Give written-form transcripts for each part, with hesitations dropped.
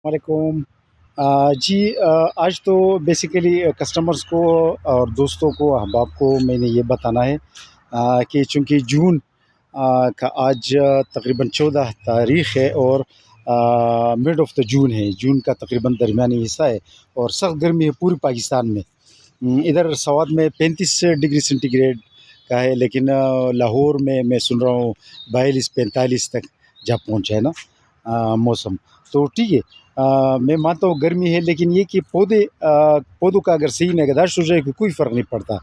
वालेकुम। जी, आज तो बेसिकली कस्टमर्स को और दोस्तों को अहबाब को मैंने ये बताना है कि चूँकि जून का आज तकरीबन 14 तारीख़ है और मिड ऑफ़ द जून है। जून का तकरीबन दरमियानी हिस्सा है और सख्त गर्मी है पूरे पाकिस्तान में। इधर सवात में 35 डिग्री सेंटीग्रेड का है, लेकिन लाहौर में मैं सुन रहा हूँ 42-45 तक जा पहुँचा है ना मौसम। तो ठीक है, मैं मानता हूँ गर्मी है, लेकिन ये कि पौधों का अगर सही निगहदाश्त हो जाए कोई फ़र्क नहीं पड़ता।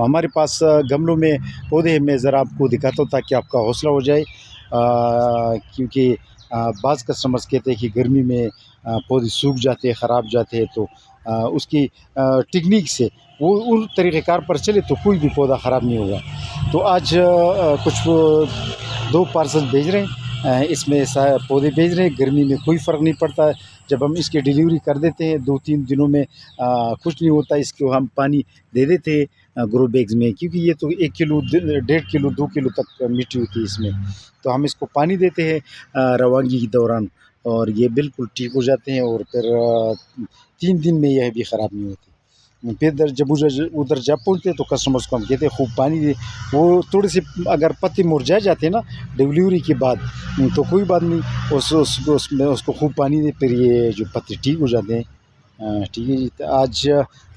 हमारे पास गमलों में पौधे हैं, मैं ज़रा आपको दिखाता हूँ ताकि आपका हौसला हो जाए। क्योंकि बाज़ कस्टमर्स कहते हैं कि गर्मी में पौधे सूख जाते हैं, ख़राब जाते हैं, तो उसकी टेक्नीक से वो उन तरीक़ेकार पर चले तो कोई भी पौधा ख़राब नहीं होगा। तो आज कुछ 2 पार्सल भेज रहे हैं, इसमें पौधे भेज रहे हैं। गर्मी में कोई फ़र्क नहीं पड़ता है। जब हम इसकी डिलीवरी कर देते हैं 2-3 दिनों में कुछ नहीं होता, इसको हम पानी दे देते हैं ग्रो बैग्स में, क्योंकि ये तो 1 किलो 1.5 किलो 2 किलो तक मिट्टी होती है इसमें। तो हम इसको पानी देते हैं रवानगी के दौरान, और ये बिल्कुल ठीक हो जाते हैं और फिर 3 दिन में यह भी ख़राब नहीं होती। फिर जब उधर जब पहुँचते तो कस्टमर्स को हम कहते हैं खूब पानी दे। वो थोड़े से अगर पत्ते मुरझा जाते हैं ना डिलीवरी के बाद, तो कोई बात नहीं, उसमें उसको खूब पानी दे, फिर ये जो पत्ते ठीक हो जाते हैं। ठीक है जी। तो आज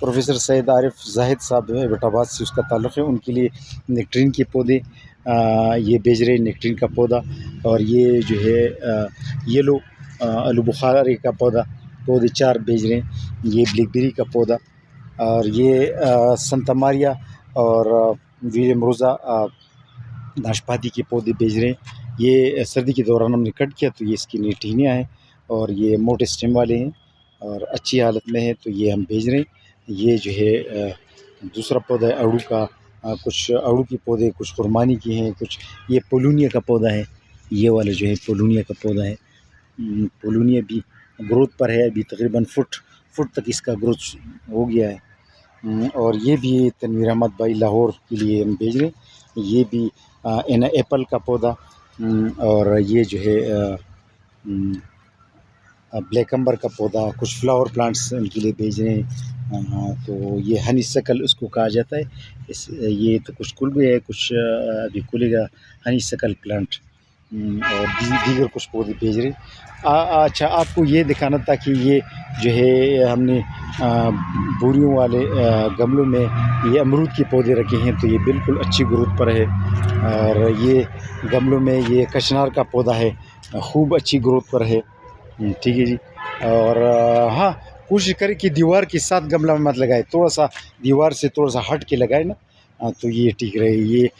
प्रोफ़ेसर सैयद आरिफ ज़ाहिद साहब हैं, एबटाबाद से उसका ताल्लुक़ है, उनके लिए नेक्ट्रीन के पौधे ये भेज रहे हैं, नेक्ट्रीन का पौधा। और ये जो है येलो आलू बुखारे का पौधे 4 भेज रहे हैं। ये ब्लैकबेरी का पौधा, और ये संता मारिया और विलियम रोज़ा नाशपाती के पौधे भेज रहे हैं। ये सर्दी के दौरान हमने कट किया तो ये इसकी नई टहनियाँ हैं, और ये मोटे स्टेम वाले हैं और अच्छी हालत में है, तो ये हम भेज रहे हैं। ये जो है दूसरा पौधा है अड़ू का। कुछ अड़ू के पौधे, कुछ खुरमानी के हैं, कुछ ये पोलूनिया का पौधा है। ये वाला जो है पोलूनिया का पौधा है। पोलूनिया भी ग्रोथ पर है, अभी तकरीबन फुट तक इसका ग्रोथ हो गया है। और ये भी तनवीर अहमद भाई लाहौर के लिए हम भेज रहे हैं। ये भी एप्पल का पौधा, और ये जो है ब्लैक एम्बर का पौधा, कुछ फ्लावर प्लांट्स उनके लिए भेज रहे हैं। तो ये हनी सकल उसको कहा जाता है। ये तो कुछ कुल गया है, कुछ अभी खुलेगा, हनी सकल प्लांट। और दीगर कुछ पौधे भेज रहे हैं। अच्छा, आपको ये दिखाना था कि ये जो है हमने बोरियों वाले गमलों में ये अमरूद के पौधे रखे हैं, तो ये बिल्कुल अच्छी ग्रोथ पर है। और ये गमलों में ये कचनार का पौधा है, खूब अच्छी ग्रोथ पर है। ठीक है जी। और हाँ, कोशिश करें कि दीवार के साथ गमला में मत लगाए, थोड़ा-सा दीवार से थोड़ा-सा हट के लगाए ना, तो ये ठीक रहे। ये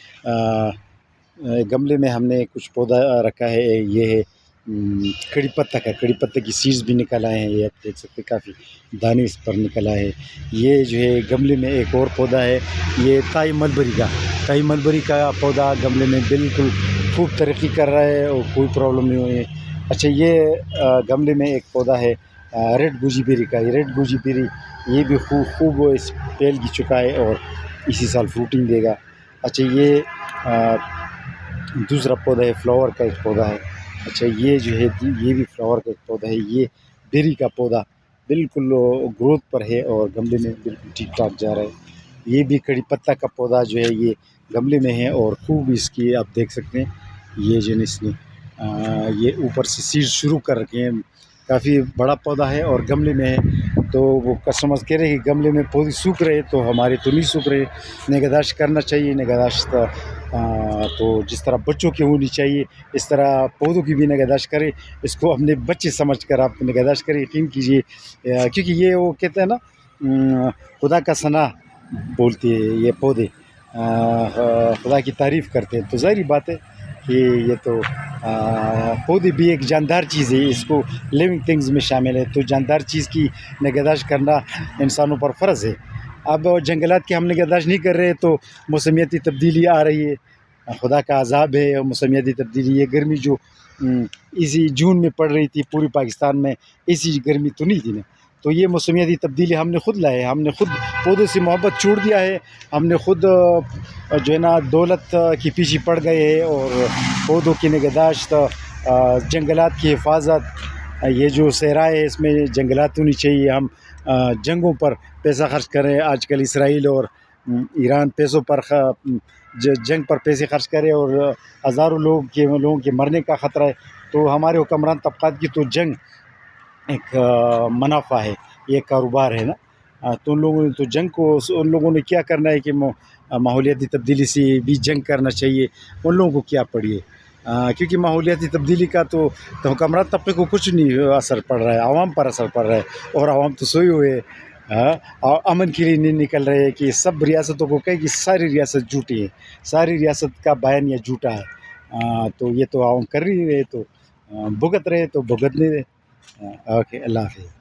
गमले में हमने कुछ पौधा रखा है, ये है कड़ी पत्ता की सीड्स भी निकल आए हैं, ये आप देख सकते हैं, काफ़ी दाने इस पर निकल आए हैं। ये जो है गमले में एक और पौधा है, ये थाई मलबरी का पौधा गमले में बिल्कुल खूब तरक्की कर रहा है और कोई प्रॉब्लम नहीं हुई है। अच्छा, ये गमले में एक पौधा है रेड गूजीबेरी का। ये रेड गूजीबेरी ये भी खूब इस फैल की चुका है और इसी साल फ्रूटिंग देगा। अच्छा, ये दूसरा पौधा है, फ्लावर का एक पौधा है। अच्छा, ये जो है ये भी फ्लावर का एक पौधा है। ये बेरी का पौधा बिल्कुल ग्रोथ पर है और गमले में बिल्कुल ठीक ठाक जा रहा है। ये भी कड़ी पत्ता का पौधा जो है ये गमले में है और खूब इसकी आप देख सकते हैं, ये जो इसने ये ऊपर से सीड शुरू कर रखे हैं। काफ़ी बड़ा पौधा है और गमले में है, तो वो कस्टमर्स कह रहे हैं कि गमले में पौधे सूख रहे, तो हमारे तो नहीं सूख रहे। निगहदाश्त करना चाहिए। निगहदाश्त तो जिस तरह बच्चों की होनी चाहिए, इस तरह पौधों की भी निगहदाश्त करें। इसको अपने बच्चे समझ कर आप निगहदाश्त करें, यकीन कीजिए, क्योंकि ये वो कहते हैं ना, खुदा का सना बोलते हैं ये पौधे, खुदा की तारीफ़ करते हैं। तो ज़ाहिर बात है कि ये तो पौधे भी एक जानदार चीज़ है, इसको लिविंग थिंग्स में शामिल है, तो जानदार चीज़ की निगहदाश्त करना इंसानों पर फ़र्ज़ है। अब जंगलात की हम निगहदाश्त नहीं कर रहे तो मौसमियाती तब्दीली आ रही है, खुदा का अज़ाब है मौसमियाती तब्दीली। ये गर्मी जो इसी जून में पड़ रही थी पूरे पाकिस्तान में, ऐसी गर्मी तो नहीं थी ना। तो ये मौसमियाती तब्दीली हमने ख़ुद लाए, हमने ख़ुद पौधों से मोहब्बत छोड़ दिया है, हमने ख़ुद जो है ना दौलत के पीछे पड़ गए हैं। और पौधों की निगहदाश्त, जंगलात की हिफाजत, یہ جو صحرا ہے اس میں جنگلات ہونی چاہیے. ہم جنگوں پر پیسہ خرچ کریں. آج کل اسرائیل اور ایران پیسوں پر جنگ پر پیسے خرچ کرے اور ہزاروں لوگوں کے مرنے کا خطرہ ہے. تو ہمارے حکمران طبقات کی تو جنگ ایک منافع ہے, یہ کاروبار ہے نا. تو ان لوگوں نے تو جنگ کو ان لوگوں نے کیا کرنا ہے کہ ماحولیاتی تبدیلی سے بھی جنگ کرنا چاہیے. ان لوگوں کو کیا پڑی ہے, کیونکہ ماحولیاتی تبدیلی کا تو حکمران طبقے کو کچھ نہیں اثر پڑ رہا ہے, عوام پر اثر پڑ رہا ہے. اور عوام تو سوئے ہوئے ہے, امن کے لیے نہیں نکل رہے ہیں. کہ سب ریاستوں کو کہے کہ ساری ریاست جھوٹی ہے, ساری ریاست کا بیان یہ جھوٹا ہے. تو یہ تو عوام کر رہی ہے, تو بھگت رہے تو بھگتنے رہے. اوکے, اللہ حافظ.